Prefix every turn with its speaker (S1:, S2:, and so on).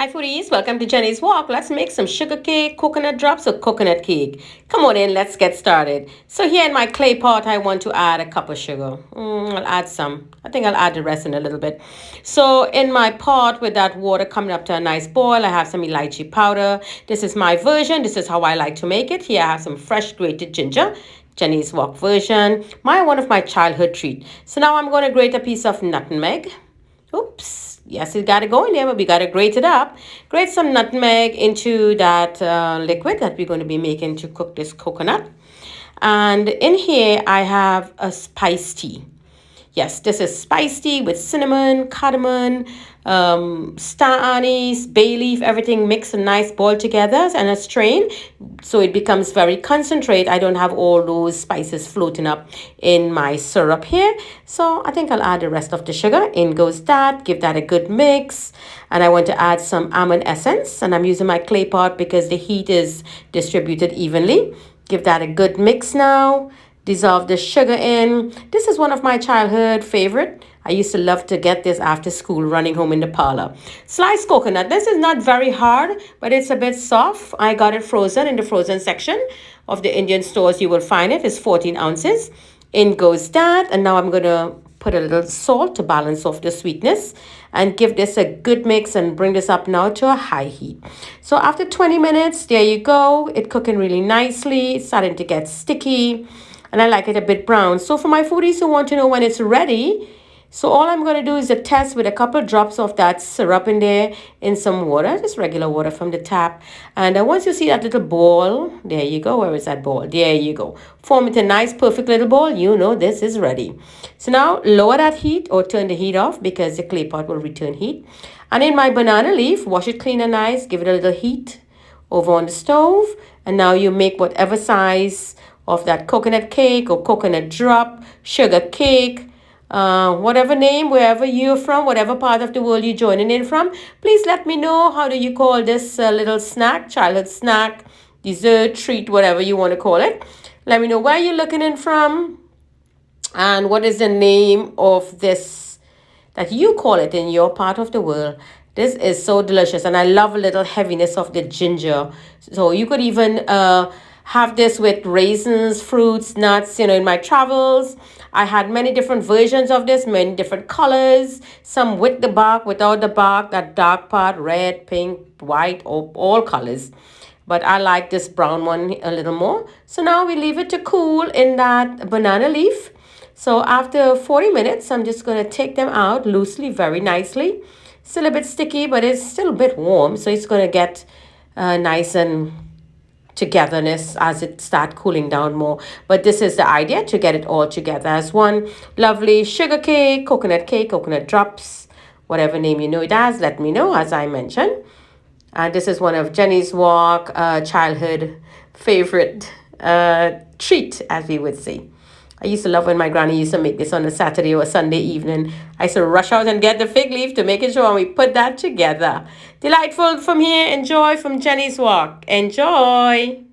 S1: Hi foodies, welcome to Jenny's Walk. Let's make some sugar cake, coconut drops, or coconut cake. Come on in, let's get started. So here in my clay pot, I want to add a cup of sugar. I'll add some. I think I'll add the rest in a little bit. So in my pot with that water coming up to a nice boil, I have some elaichi powder. This is my version. This is how I like to make it. Here I have some fresh grated ginger. Jenny's Walk version. One of my childhood treat. So now I'm going to grate a piece of nutmeg. Oops. Yes, it got to go in there, but we got to grate it up. Grate some nutmeg into that liquid that we're going to be making to cook this coconut. And in here, I have a spice tea. Yes, this is spice tea with cinnamon, cardamom, star anise, bay leaf, everything mixed and nice boiled together and a strain. So it becomes very concentrate. I don't have all those spices floating up in my syrup here. So I think I'll add the rest of the sugar. In goes that. Give that a good mix. And I want to add some almond essence. And I'm using my clay pot because the heat is distributed evenly. Give that a good mix now. Dissolve the sugar in. This is one of my childhood favorite. I used to love to get this after school running home in the parlor. Sliced coconut. This is not very hard, but it's a bit soft. I got it frozen in the frozen section of the Indian stores. You will find it. It's 14 ounces. In goes that. And now I'm going to put a little salt to balance off the sweetness and give this a good mix and bring this up now to a high heat. So after 20 minutes, there you go. It's cooking really nicely. It's starting to get sticky. And I like it a bit brown. So for my foodies who want to know when it's ready, so all I'm going to do is a test with a couple of drops of that syrup in there in some water, just regular water from the tap. And once you see that little ball, there you go. Where is that ball? There you go. Form it a nice, perfect little ball. You know this is ready. So now lower that heat or turn the heat off because the clay pot will return heat. And in my banana leaf, wash it clean and nice. Give it a little heat over on the stove. And now you make whatever size of that coconut cake or coconut drop, sugar cake, whatever name, wherever you're from, whatever part of the world you're joining in from. Please let me know, how do you call this little snack, childhood snack, dessert, treat, whatever you want to call it. Let me know where you're looking in from and what is the name of this that you call it in your part of the world. This is so delicious, and I love a little heaviness of the ginger. So you could even have this with raisins, fruits, nuts. In my travels, I had many different versions of this, many different colors, some with the bark, without the bark, that dark part, red, pink, white, all colors. But I like this brown one a little more. So now we leave it to cool in that banana leaf. So after 40 minutes, I'm just going to take them out loosely, very nicely. Still a bit sticky, but it's still a bit warm. So it's going to get nice and togetherness as it start cooling down more. But this is the idea, to get it all together as one lovely sugar cake, coconut drops, whatever name you know it as. Let me know, as I mentioned. This is one of Jenny's Walk childhood favorite treat, as we would say. I used to love when my granny used to make this on a Saturday or a Sunday evening. I used to rush out and get the fig leaf to make it sure, and we put that together. Delightful from here. Enjoy from Jenny's Walk. Enjoy.